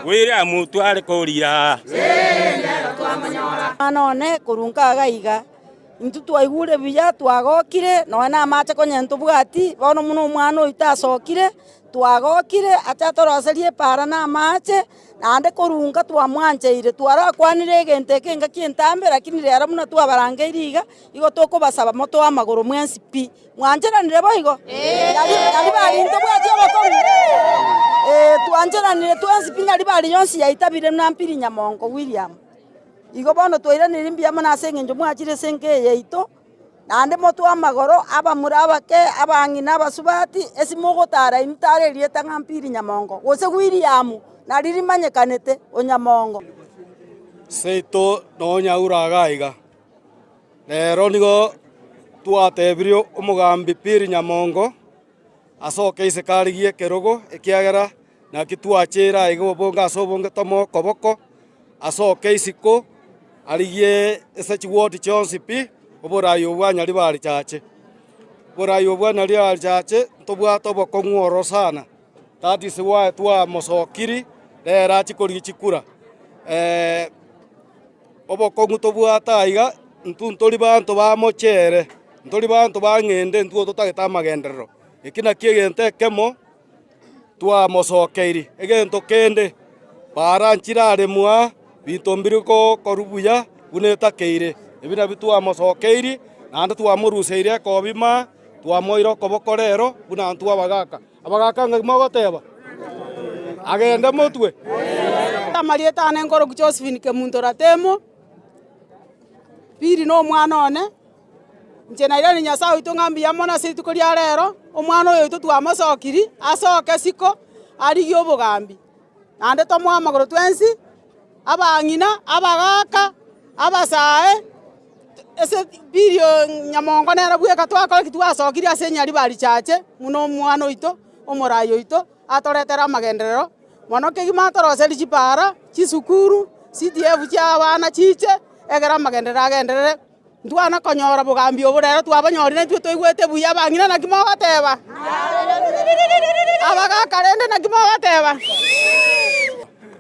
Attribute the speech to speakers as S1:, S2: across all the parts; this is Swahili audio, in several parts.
S1: Wira mutu ari kuria
S2: anone kurunga gaiga intu twaigure biya twagokire nona amache konyentu bwati bono muno mwana uitasokire twagokire acha toroserie para na amache nande kurunga twamwanjeire twara kwanire gente kenga kintambe lakini rero muno twabarangeire iga igo tokobasaba moto amaguru mwensi pi mwanjeranire boigo yali bali into bwati abakuru twanjeranire twensi pi yali bali yonsi yaitabire na mpiri Nyamongo William igo bono twiranire mbia mona sengenjo mwachire senke yeito nande moto amagoro abamurabake abangina basubati esimogotara imtarerie tanga mpiri Nyamongo gose William na riri manyekanete Onyamongo
S3: seito nonya uragaiga rero nigo twatebirio umugambi piri Nyamongo asoke isekarigie kerogo ekiagera na kitwachira igo bonga asobonge tomo koboko asoke isiko arigie esechi ward chonsi pi oborayo bwanyari bari chache borayo bwanyari bari chache tobwato oboko ng'oro sana that is why twa mosokiri rera chikori chikura oboko ngutobwata iga ntuntori bantu ba mochere ntori bantu bang'ende ntuo totageta magenderero ekina kiegente kemo twa mosokeiri egento kende para nchirare mwa bitombiriko korubuya uneta keire ebina bitwa mosokeiri nande twa muruseire kobima twa moiro kobokorero buna ntwa abagaka ngimogoteba agende mutwe
S2: amarieta ane ngoro ku Josephine Kemuntora temo piri no mwana one njena ira Nyasaye itungambi yamona situkoria rero omwana oyo tutwamasokiri asoke siko ari obugambi nande tomwa amagoro twensi abangina abagaka abasae ese birio Nyamongo nera bweka twakora kitwasokiri ase nyari bari chache muno mwana oito omorayo oito atoretera magenderero mono kegima toroseri chipara chisukuru CDF cha abana chiche egera magenderero agenderere ntwana konyora bugambi oburero twabanyorire ntwe toigwete buya bangina na kimo gateba abagaka rende na kimo gateba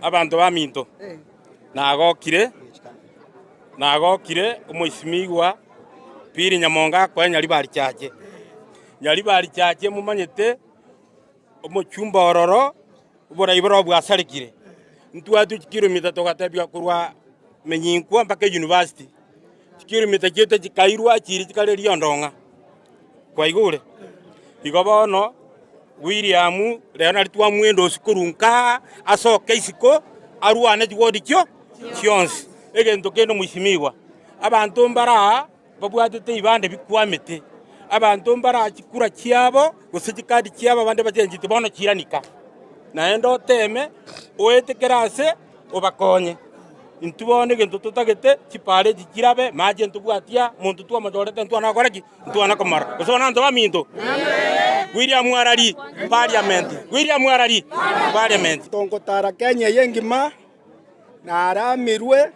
S1: abantu baminto nagokire omoisimigwa piri Nyamongo kwa nyari bari chache mumanyete omochumba ororo obora iboro bwasarikire ntwatu kilomita togatebya kurwa menyinkwa mpaka university kilomita kete chikairwa chiri chikale riondonga kwa igure igobono William rena ritwa mwendo sikurunka asoke isiko arwane jwodi kyo chionsi egento kendo mwisimigwa abantu mbara babwatete ibande bikwamete abantu mbara chikura chiabo gusijikadi chiabo bande bajenjite bono chiranika naendo teme oetekerase obakonye intubone gento tutagete chipare chikirabe maje ntubwatia muntu twa majorete ntwana koraki ntwana komara gusona ndo baminto William arari parliament
S3: tongotara Kenya yengima naramirwe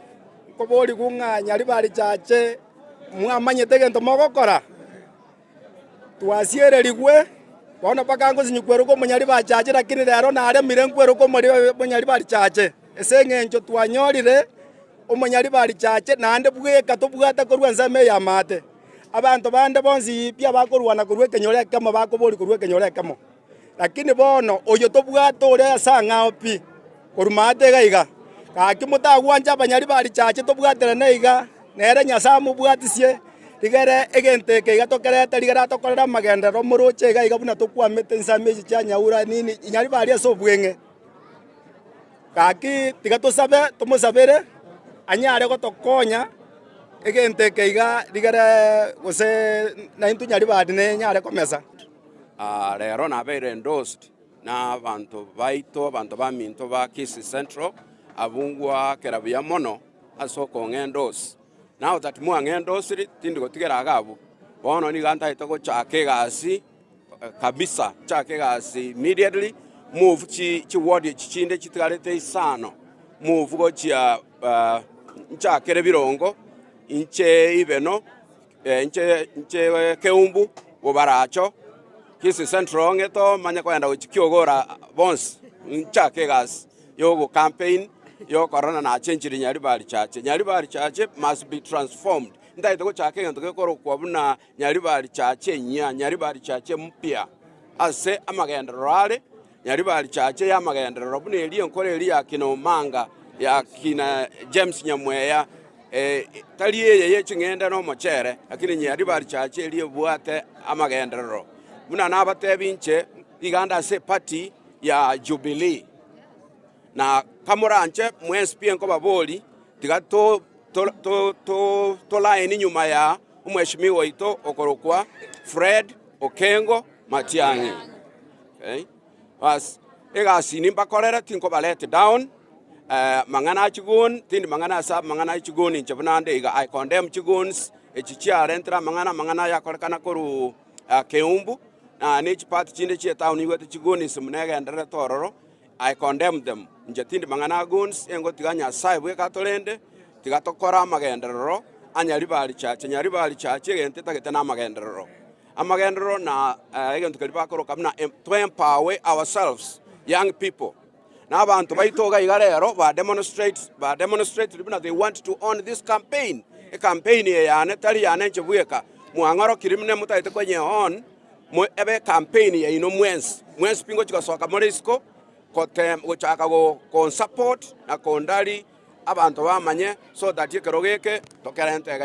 S3: kobori gung'anya ari bari chache mwamanyete gento mogokora twasiererigwe bono pakango sinyukweruko munyari bachache lakini rero nare mirenkweruko munyari bari chache ese ng'encho twanyorire omunyari bari chache nande bweka tobwata korwa nsame ya mate abantu bande bonsi pia bakorwana korwa kenyore kemo bakobori korwa kenyore kemo lakini bono oyo tobwata ore asa ng'aopi korumate gaiga kakimutagwanja abanyari bari chache tobwatera neiga nere Nyasaye mubwatisie rigere egente keiga tokerete rigera tokorera magendero muroche gaiga buna tokwamete nsame cha nyaura nini inyari bari aso bwenge kaki tiga tosabe tomusabere anyare gotokonya egente keiga rigere gose na intu nyari bari ne nyare komesa
S4: rero nabere endorsed na abantu baito abantu baminto ba Kisii Central abungwa kerabuya mono asoko ng'endos now that mu ng'endos tindi gotigera agabu bono ni ganta itoko chake gasi kabisa chake gasi immediately move chi ward chichinde chitigarete isano move go chia chakere birongo inche ibeno inche keumbu bobaracho Kisii Central ngeto manya kwenda uchikiogora bons chake gasi yogo campaign yo corona na chenjiri Nyaribari Church. Nyaribari Church must be transformed. Ndaito ko chake ngento ke koro kwa buna Nyaribari Church nya Nyaribari Church mpya. Ase amagendero ale Nyaribari Church ya amagendero buna eli enkore eli ya kina Omanga ya kina James Nyamweya tali ye chingenda no mochere lakini Nyaribari Church eli bwate amagendero. Buna nabatebinche iganda se party ya Jubilee. Na kamuranche mwespi enko baboli tiga to line nyuma ya umheshimiwa ito okorokwa Fred Okengo Matiang'i. Okay. Bas ega sini bakorera tinko balete down mangana chigun tindi mangana sab mangana chigun inchebnande iga I condemn chiguns echichia rentra mangana ya korkana koru Keumbu na ne chipati chinde chi town iwete chiguni simnega ndere tororo I condemn them. Njatindi mangana guns engo tiganya saibu katolende tigatokora amagenderero Nyaribari Church Nyaribari Church gente taketana amagenderero na egento kalibakoro kamna to empower ourselves young people na abantu baitoga igarero ba demonstrate bina they want to own this campaign a campaign ya netali ya nenche bueka muangoro kirimne mutaite kwenye on ebe campaign ya ino mwens pingo chikasoka morisco kotem uchaka go support na kondali abantu bamanye so that yekerogeke tokerente